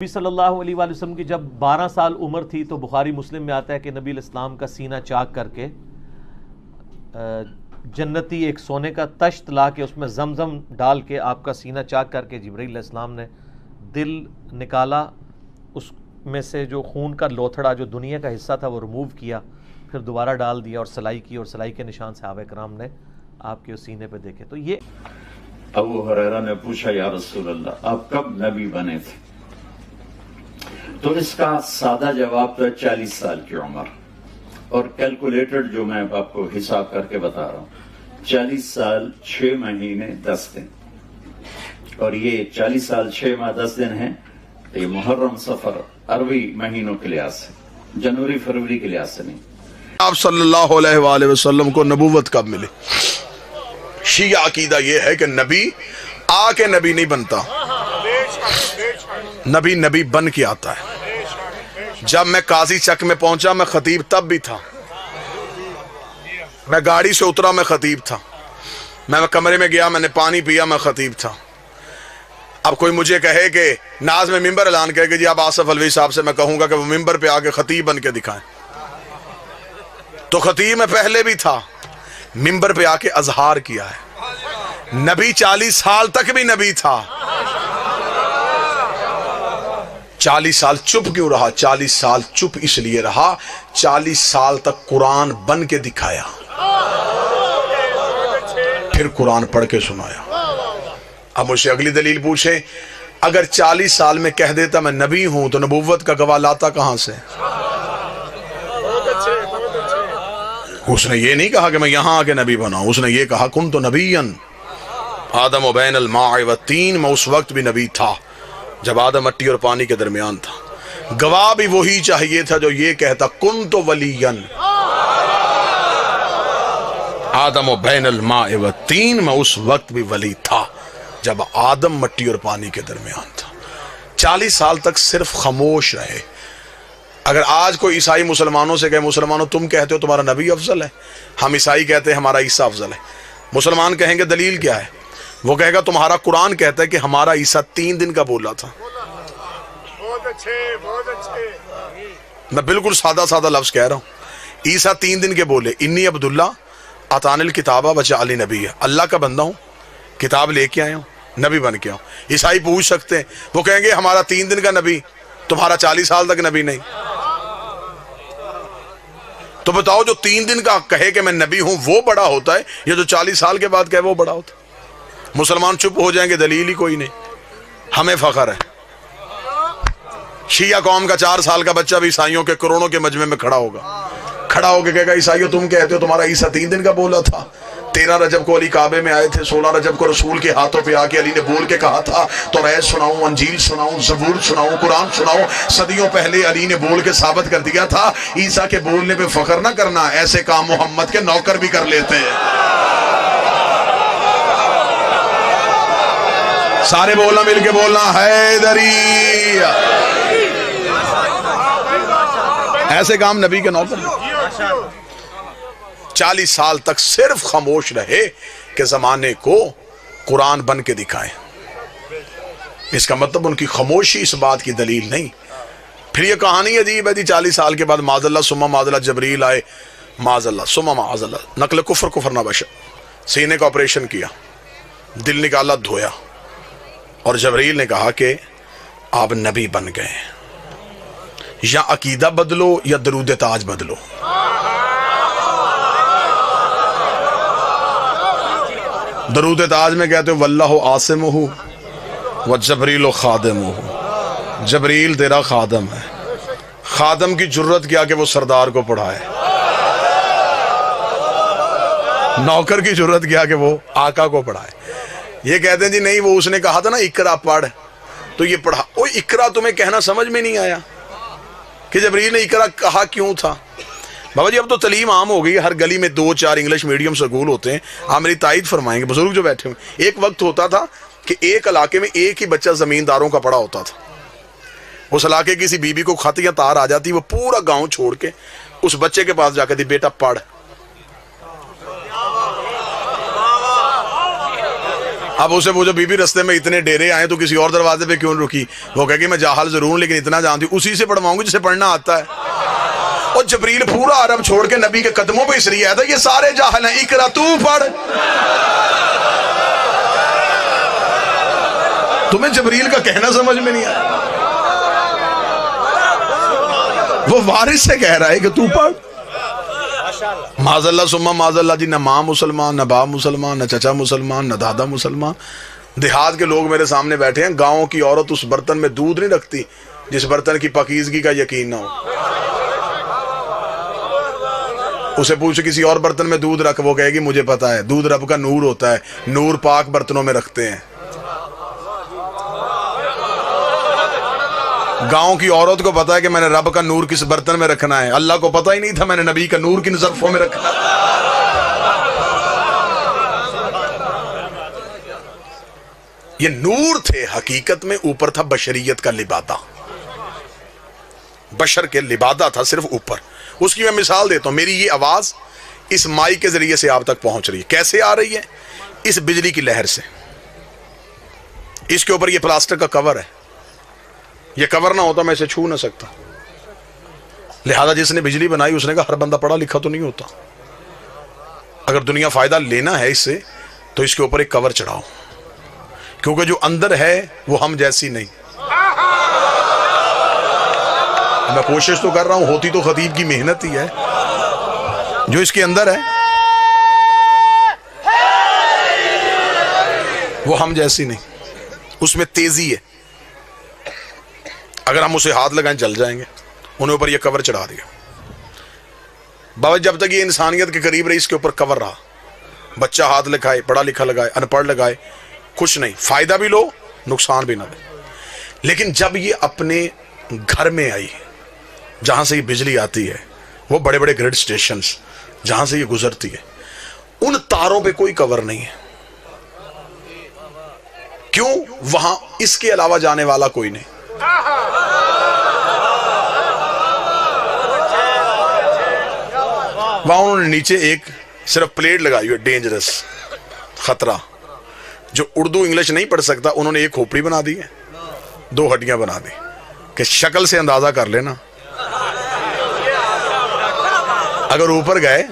نبی صلی اللہ علیہ وآلہ وسلم کی جب 12 سال عمر تھی تو بخاری مسلم میں آتا ہے کہ نبی علیہ السلام کا سینہ چاک کر کے جنتی ایک سونے کا تشت لا کے اس میں زمزم ڈال کے آپ کا سینہ چاک کر کے جبرائیل علیہ السلام نے دل نکالا، اس میں سے جو خون کا لوتھڑا جو دنیا کا حصہ تھا وہ ریموو کیا، پھر دوبارہ ڈال دیا اور سلائی کی، اور سلائی کے نشان صحابہ کرام نے آپ کے اس سینے پہ دیکھے۔ تو یہ ابو ہریرہ نے پوچھا یا رسول اللہ آپ کب نبی بنے تھے؟ تو اس کا سادہ جواب تو 40 سال کی عمر، اور کیلکولیٹڈ جو میں آپ کو حساب کر کے بتا رہا ہوں، 40 سال 6 مہینے 10 دن، اور یہ 40 سال 6 ماہ 10 دن ہیں، یہ محرم صفر عربی مہینوں کے لحاظ سے، جنوری فروری کے لحاظ سے نہیں۔ آپ صلی اللہ علیہ وآلہ وسلم کو نبوت کب ملی؟ شیعہ عقیدہ یہ ہے کہ نبی آ کے نبی نہیں بنتا، نبی بن کے آتا ہے۔ جب میں قاضی چک میں پہنچا میں خطیب تب بھی تھا، میں گاڑی سے اترا میں خطیب تھا، میں کمرے میں گیا میں نے پانی پیا میں خطیب تھا۔ اب کوئی مجھے کہے کہ ناز میں ممبر اعلان کرے کہ جی آپ آصف الوی صاحب سے، میں کہوں گا کہ وہ ممبر پہ آ کے خطیب بن کے دکھائیں، تو خطیب میں پہلے بھی تھا، ممبر پہ آ کے اظہار کیا ہے۔ نبی 40 سال تک بھی نبی تھا۔ 40 سال چپ کیوں رہا؟ 40 سال چپ اس لیے رہا 40 سال تک قرآن بن کے دکھایا، پھر قرآن پڑھ کے سنایا۔ اب مجھ سے اگلی دلیل پوچھیں، اگر 40 سال میں کہہ دیتا میں نبی ہوں تو نبوت کا گواہ لاتا کہاں سے؟ اس نے یہ نہیں کہا کہ میں یہاں آ کے نبی بنا ہوں، اس نے یہ کہا کن تو نبیًا آدم و بین الماء والطین، میں اس وقت بھی نبی تھا جب آدم مٹی اور پانی کے درمیان تھا۔ گواہ بھی وہی چاہیے تھا جو یہ کہتا کن تو ولیًا آدم و بین الماء والطین، میں اس وقت بھی ولی تھا جب آدم مٹی اور پانی کے درمیان تھا۔ 40 سال تک صرف خاموش رہے۔ اگر آج کوئی عیسائی مسلمانوں سے کہے مسلمانوں تم کہتے ہو تمہارا نبی افضل ہے، ہم عیسائی کہتے ہیں ہمارا عیسیٰ افضل ہے، مسلمان کہیں گے دلیل کیا ہے؟ وہ کہے گا تمہارا قرآن کہتا ہے کہ ہمارا عیسیٰ 3 دن کا بولا تھا۔ میں بالکل سادہ لفظ کہہ رہا ہوں، عیسیٰ 3 دن کے بولے، انی عبداللہ آتانی الکتابہ وجعلنی نبیّا، اللہ کا بندہ ہوں، کتاب لے کے آیا ہوں، نبی بن کے آؤں۔ عیسائی پوچھ سکتے ہیں، وہ کہیں گے ہمارا 3 دن کا نبی، تمہارا 40 سال تک نبی نہیں۔ تو بتاؤ جو 3 دن کا کہے کہ میں نبی ہوں وہ بڑا ہوتا ہے یا جو 40 سال کے بعد کہے وہ بڑا ہوتا ہے؟ مسلمان چپ ہو جائیں گے، دلیل ہی کوئی نہیں۔ ہمیں فخر ہے، شیعہ قوم کا 4 سال کا بچہ بھی عیسائیوں کے کروڑوں کے مجمع میں کھڑا ہو کے کہے گا عیسائیوں تم کہتے ہو تمہارا عیسیٰ 3 دن کا بولا تھا، 13 رجب کو علی کعبے میں آئے تھے، 16 رجب کو رسول کے ہاتھوں پہ آ کے علی نے بول کے کہا تھا توریت سناؤں، انجیل سناؤں، زبور سناؤں، قرآن سناؤں۔ صدیوں پہلے علی نے بول کے ثابت کر دیا تھا۔ عیسیٰ کے بولنے پہ فخر نہ کرنا، ایسے کام محمد کے نوکر بھی کر لیتے ہیں۔ سارے بولنا، مل کے بولنا، حیدری، ایسے کام نبی کے نوکر۔ 40 سال تک صرف خاموش رہے کہ زمانے کو قرآن بن کے دکھائیں۔ اس کا مطلب ان کی خاموشی اس بات کی دلیل نہیں۔ پھر یہ کہانی عجیب ہے جی، 40 سال کے بعد معاذ اللہ ثم معاذ اللہ جبریل آئے، معاذ اللہ ثم معاذ اللہ، نقل کفر نہ بشر، سینے کا آپریشن کیا، دل نکالا، دھویا، اور جبریل نے کہا کہ آپ نبی بن گئے، یا عقیدہ بدلو یا درود تاج بدلو۔ درود تاج میں کہتے ہیں واللہ عاصمہ وجبریل خادمہ، جبریل تیرا خادم ہے۔ خادم کی جرت کیا کہ وہ سردار کو پڑھائے، نوکر کی جرت کیا کہ وہ آقا کو پڑھائے۔ یہ کہتے ہیں جی نہیں وہ اس نے کہا تھا نا اقرا پڑھ تو یہ پڑھا۔ وہ اقرا تمہیں کہنا سمجھ میں نہیں آیا کہ جبریل نے اقرا کہا کیوں تھا؟ بابا جی اب تو تعلیم عام ہو گئی، ہر گلی میں 2-4 انگلش میڈیم سکول ہوتے ہیں۔ آپ میری تائید فرمائیں گے بزرگ جو بیٹھے ہوئے، ایک وقت ہوتا تھا کہ ایک علاقے میں ایک ہی بچہ زمینداروں کا پڑا ہوتا تھا۔ اس علاقے کی کسی بیوی کو خط یا تار آ جاتی، وہ پورا گاؤں چھوڑ کے اس بچے کے پاس جا کے دی بیٹا پڑھ۔ اب اسے پوچھو بی بی رستے میں اتنے ڈیرے آئے تو کسی اور دروازے پہ کیوں رکی؟ وہ کہے کہ میں جاہل ضرور ہوں لیکن اتنا جانتی ہوں، اسی سے پڑھواؤں گی جسے پڑھنا آتا ہے۔ اور جبریل پورا عرب چھوڑ کے نبی کے قدموں پہ اس لیے آیا تھا یہ سارے جاہل ہیں، اقرا تو پڑھ۔ تمہیں جبریل کا کہنا سمجھ میں نہیں آیا؟ وہ وارث سے کہہ رہا ہے کہ تو پڑھ۔ معاذ اللہ ثم معاذ اللہ جی، نہ ماں مسلمان، نہ باپ مسلمان، نہ چچا مسلمان، نہ دادا مسلمان۔ دیہات کے لوگ میرے سامنے بیٹھے ہیں، گاؤں کی عورت اس برتن میں دودھ نہیں رکھتی جس برتن کی پاکیزگی کا یقین نہ ہو۔ اسے پوچھ کسی اور برتن میں دودھ رکھ، وہ کہے گی مجھے پتا ہے، دودھ رب کا نور ہوتا ہے، نور پاک برتنوں میں رکھتے ہیں۔ گاؤں کی عورت کو پتا ہے کہ میں نے رب کا نور کس برتن میں رکھنا ہے، اللہ کو پتا ہی نہیں تھا میں نے نبی کا نور کن ظرفوں میں رکھنا ہے۔ یہ نور تھے حقیقت میں، اوپر تھا بشریت کا لبادہ، بشر کے لبادہ تھا صرف اوپر۔ اس کی میں مثال دیتا ہوں، میری یہ آواز اس مائک کے ذریعے سے آپ تک پہنچ رہی ہے، کیسے آ رہی ہے؟ اس بجلی کی لہر سے۔ اس کے اوپر یہ پلاسٹک کا کور ہے، یہ کور نہ ہوتا میں اسے چھو نہ سکتا، لہذا جس نے بجلی بنائی اس نے کہا ہر بندہ پڑھا لکھا تو نہیں ہوتا، اگر دنیا فائدہ لینا ہے اس سے تو اس کے اوپر ایک کور چڑھاؤ، کیونکہ جو اندر ہے وہ ہم جیسی نہیں۔ میں کوشش تو کر رہا ہوں، ہوتی تو خطیب کی محنت ہی ہے، جو اس کے اندر ہے وہ ہم جیسی نہیں، اس میں تیزی ہے، اگر ہم اسے ہاتھ لگائیں جل جائیں گے۔ انہیں اوپر یہ کور چڑھا دیا، بابا جب تک یہ انسانیت کے قریب رہی اس کے اوپر کور رہا، بچہ ہاتھ لگائے، پڑھا لکھا لگائے، ان پڑھ لگائے، کچھ نہیں، فائدہ بھی لو نقصان بھی نہ دے۔ لیکن جب یہ اپنے گھر میں آئی جہاں سے یہ بجلی آتی ہے، وہ بڑے بڑے گریڈ سٹیشنز جہاں سے یہ گزرتی ہے، ان تاروں پہ کوئی کور نہیں ہے، کیوں؟ وہاں اس کے علاوہ جانے والا کوئی نہیں۔ وہاں انہوں نے نیچے ایک صرف پلیٹ لگائی ہوئی، ڈینجرس، خطرہ۔ جو اردو انگلش نہیں پڑھ سکتا انہوں نے ایک کھوپڑی بنا دی ہے، 2 ہڈیاں بنا دی کہ شکل سے اندازہ کر لینا، اگر اوپر گئے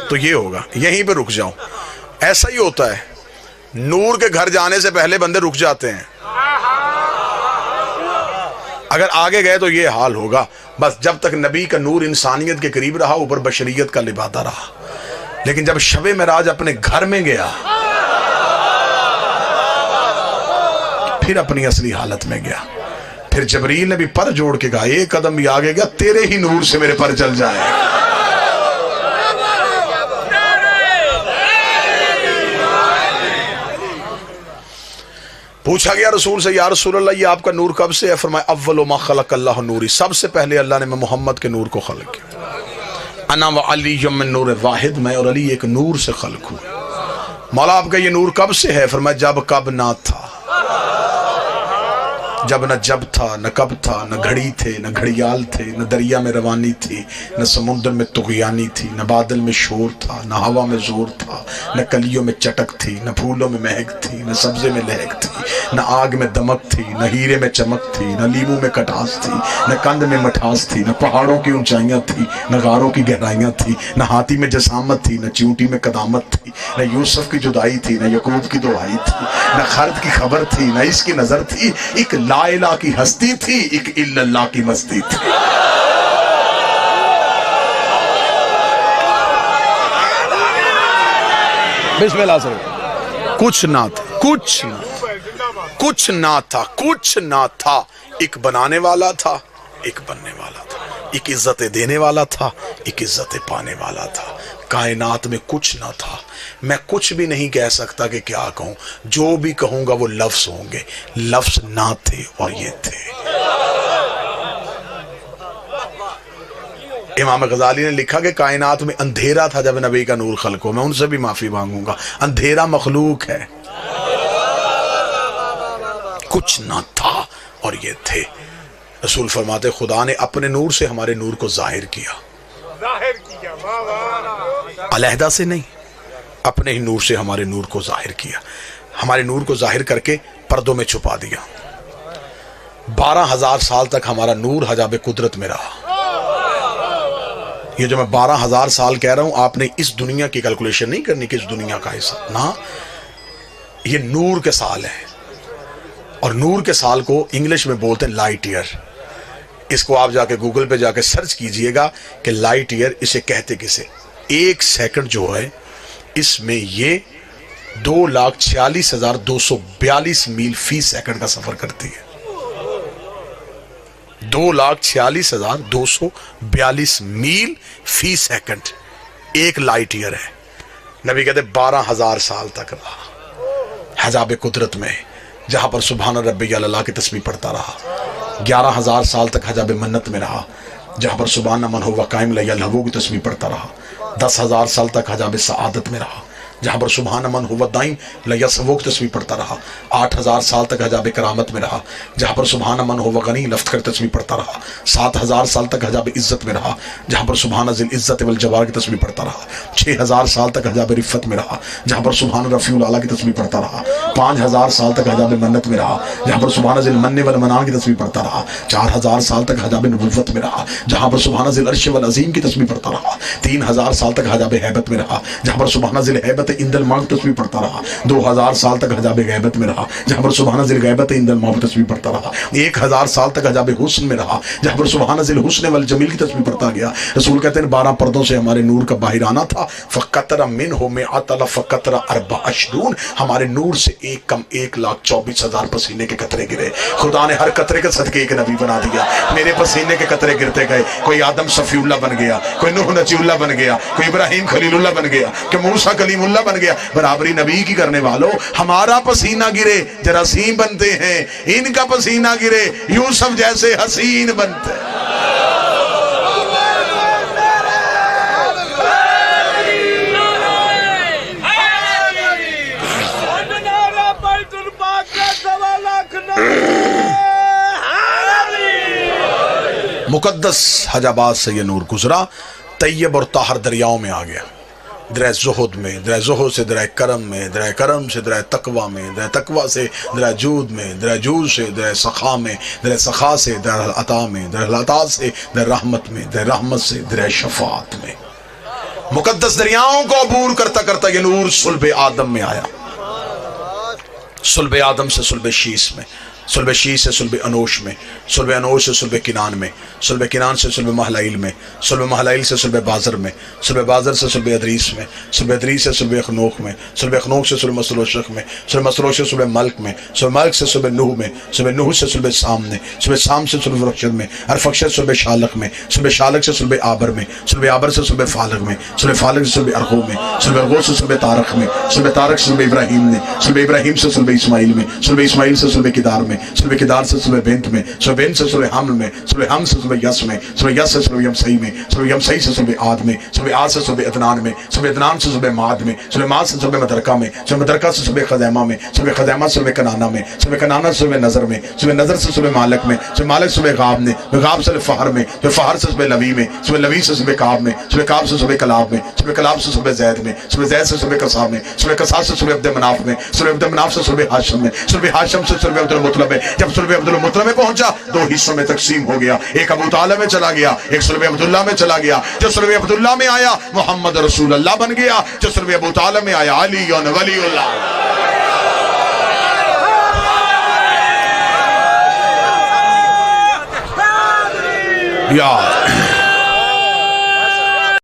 تو یہ ہوگا، یہیں پہ رک جاؤں۔ ایسا ہی ہوتا ہے، نور کے گھر جانے سے پہلے بندے رک جاتے ہیں، اگر آگے گئے تو یہ حال ہوگا۔ بس جب تک نبی کا نور انسانیت کے قریب رہا، اوپر بشریت کا لبادہ رہا، لیکن جب شب معراج اپنے گھر میں گیا پھر اپنی اصلی حالت میں گیا۔ پھر جبریل نے بھی پر جوڑ کے کہا ایک قدم بھی آگے گیا تیرے ہی نور سے میرے پر چل جائے۔ پوچھا گیا رسول سے یا رسول اللہ یہ آپ کا نور کب سے ہے؟ فرمایا اول ما خلق اللہ نوری، سب سے پہلے اللہ نے محمد کے نور کو خلق کیا۔ انا و علی من نور واحد، میں اور علی ایک نور سے خلق ہوں۔ مولا آپ کا یہ نور کب سے ہے؟ فرمایا جب کب نہ تھا، جب نہ جب تھا، نہ کب تھا، نہ گھڑی تھے، نہ گھڑیال تھے، نہ دریا میں روانی تھی، نہ سمندر میں طغیانی تھی، نہ بادل میں شور تھا، نہ ہوا میں زور تھا، نہ کلیوں میں چٹک تھی، نہ پھولوں میں مہک تھی، نہ سبزے میں لہک تھی، نہ آگ میں دمک تھی، نہ ہیرے میں چمک تھی، نہ لیموں میں کٹاس تھی، نہ کند میں مٹھاس تھی، نہ پہاڑوں کی اونچائیاں تھی، نہ غاروں کی گہرائیاں تھی، نہ ہاتھی میں جسامت تھی، نہ چیونٹی میں قدامت تھی، نہ یوسف کی جدائی تھی، نہ یعقوب کی دعائی تھی، نہ خرد کی خبر تھی، نہ اس کی نظر تھی، ایک لا الہ کی ہستی تھی، ایک الا اللہ کی مستی تھی۔ بسم اللہ سے کچھ نہ تھا، کچھ نہ تھا، کچھ نہ تھا، کچھ نہ تھا، ایک بنانے والا تھا، ایک بننے والا تھا، ایک عزت دینے والا تھا، ایک عزت پانے والا تھا۔ کائنات میں کچھ نہ تھا، میں کچھ بھی نہیں کہہ سکتا کہ کیا کہوں، جو بھی کہوں گا وہ لفظ ہوں گے، لفظ نہ تھے اور یہ تھے۔ امام غزالی نے لکھا کہ کائنات میں اندھیرا تھا جب نبی کا نور خلق ہو، میں ان سے بھی معافی مانگوں گا، اندھیرا مخلوق ہے، کچھ نہ تھا اور یہ تھے۔ رسول فرماتے خدا نے اپنے نور سے ہمارے نور کو ظاہر کیا، علیحدہ سے نہیں، اپنے ہی نور سے ہمارے نور کو ظاہر کیا۔ ہمارے نور کو ظاہر کر کے پردوں میں چھپا دیا. 12,000 سال تک ہمارا نور حجاب قدرت میں رہا. یہ جو میں 12,000 سال کہہ رہا ہوں، آپ نے اس دنیا کی کیلکولیشن نہیں کرنی کہ اس دنیا کا حصہ نہ، یہ نور کے سال ہے. اور نور کے سال کو انگلش میں بولتے ہیں لائٹ ایئر. اس کو آپ جا کے گوگل پہ جا کے سرچ کیجئے گا کہ لائٹ ایئر اسے کہتے کسے. 1 سیکنڈ جو ہے اس میں یہ 2,46,242 میل فی سیکنڈ کا سفر کرتی ہے. 2,46,242 میل فی سیکنڈ ایک لائٹ ایئر ہے. نبی کہتے 12,000 سال تک رہا حجاب قدرت میں، جہاں پر سبحان ربی اللہ کی تسبیح پڑھتا رہا. 11,000 سال تک حجاب منت میں رہا، جہاں پر سبحان من ہوا قائم لیا لہو کی تسبیح پڑھتا رہا. 10,000 سال تک حجاب سعادت میں رہا، جہاں پر سبحان من ہوا دائم لیا سبو کی تسبیح پڑھتا رہا. 8,000 سال تک حجاب کرامت میں رہا، جہاں پر سبحان من ہوا غنی لفظ کر تسبیح پڑھتا رہا. 7,000 سال تک حجاب عزت میں رہا، جہاں پر سبحان ذی العزت والجبار کی تسبیح پڑھتا رہا. 6,000 سال تک حجاب رفت میں رہا، جہاں پر سبحان رفیع الاعلیٰ کی تسبیح پڑھتا رہا. 5,000 سال تک حجاب منت میں رہا، جہاں پر سبحان ذی المن والمنان کی تسبیح پڑھتا رہا. 4,000 سال تک حجاب نبوت میں رہا، جہاں پر سبحان ذی العرش والعظیم کی تسبیح پڑھتا رہا. 3,000 سال تک حجاب ہیبت میں رہا، جہاں پر سبحان ذی الہیبت عند الماء کی تسبیح پڑھتا رہا. 2,000 سال تک حجاب غیبت میں رہا، جہاں پر سبحان ذی الغیبت عند الماء کی تسبیح پڑھتا رہا. 1,000 سال تک حجاب حسن میں رہا، جہاں پر سبحان ذی الحسن والجمیل کی تسبیح پڑھتا گیا. رسول کہتے ہیں 12 پردوں سے ہمارے نور کا باہر آنا تھا. فقطر منہ مئۃ الف قطرہ 24، ہمارے نور سے ایک کم 1,24,000 پسینے کے قطرے گرے. خدا نے ہر قطرے کے صدقے ایک نبی بنا دیا. میرے پسینے کے قطرے گرتے گئے. کوئی آدم صفی اللہ بن گیا، کوئی نوح نجی اللہ بن گیا، کوئی ابراہیم خلیل اللہ بن گیا، کوئی موسیٰ کلیم اللہ بن گیا. برابری نبی کی کرنے والوں، ہمارا پسینہ گرے جراثیم بنتے ہیں، ان کا پسینہ گرے یوسف جیسے حسین بنتے ہیں. مقدس حجابات سے یہ نور گزرا، طیب اور طاہر دریاؤں میں آ گیا. درہ زہد میں، درہ زہد سے درہ کرم میں، درہ کرم سے درہ تقوی میں، درہ تقوی سے درہ جود میں، درہ جود سے درہ سخا میں، درہ سخا سے درہ عطا میں، درہ عطا سے درہ رحمت میں، درہ رحمت سے درہ شفاعت میں. مقدس دریاؤں کو عبور کرتا کرتا یہ نور صلب آدم میں آیا. صلب آدم سے صلب شیس میں، صلب شیس سے صلب انوش میں، صلب انوش سے صلب کنان میں، صلب کنان سے صلب محلائل میں، صلب محلائل سے صلب بازر میں، صلب بازر سے صلب ادریس میں، صلب ادریس سے صلب اخنوخ میں، صلب اخنوخ سے صلب مسلوشق میں، صلب مسلوشق سے صلب ملک میں، صلب ملک سے صلب نوح میں، صلب نوح سے صلب سام میں، صلب سام سے صلب رخشد میں، ارفخشد سے صلب شالق میں، صلب شالق سے صلب آبر میں، صلب آبر سے صلب فالق میں، صلب فالق سے صلب ارغو میں، صلب ارغو سے صلب تارق میں، صلب تارق سے صلب ابراہیم نے، صلب ابراہیم سے صلب اسماعیل میں، صلب اسماعیل سے صلب کدار میں، صلب کدار سے صلب بنت میں، صلب بنت سے صلب حمل میں، صلب حمل سے صلب یس میں، صلب یس سے صلب یمسئی میں، صلب یمسئی سے صلب عاد میں، صلب عاد سے صلب ادنان میں، صلب ادنان سے صلب ماد میں، صلب ماد سے صلب مدرکہ میں، صلب مدرکہ سے صلب خزیمہ میں، صلب خزیمہ سے صلب کنانہ میں، صلب کنانہ سے صلب نظر میں، صلب نظر سے صلب مالک میں، صلب مالک سے صلب غاب میں، غاب سے صلب فہر میں، صلب فہر سے صلب لوی میں، صلب لوی سے صلب کعب میں، صلب کعب سے صلب کلاب میں، صلب کلاب سے صلب زید میں، صلب زید سے صلب کسا میں، صلب کسا سے صلب عبد مناف میں، صلب عبد مناف سے صلب ہاشم میں، صلب ہاشم سے صلب عبد المطلب میں. جب صلب عبد المطلب میں پہنچا 2 حصوں میں تقسیم ہو گیا. ایک ابو طالب میں چلا گیا، ایک صلب عبداللہ میں چلا گیا. جو صلب عبداللہ میں آیا محمد رسول اللہ بن گیا، جو صلب ابو طالب میں آیا علی ولی اللہ. یا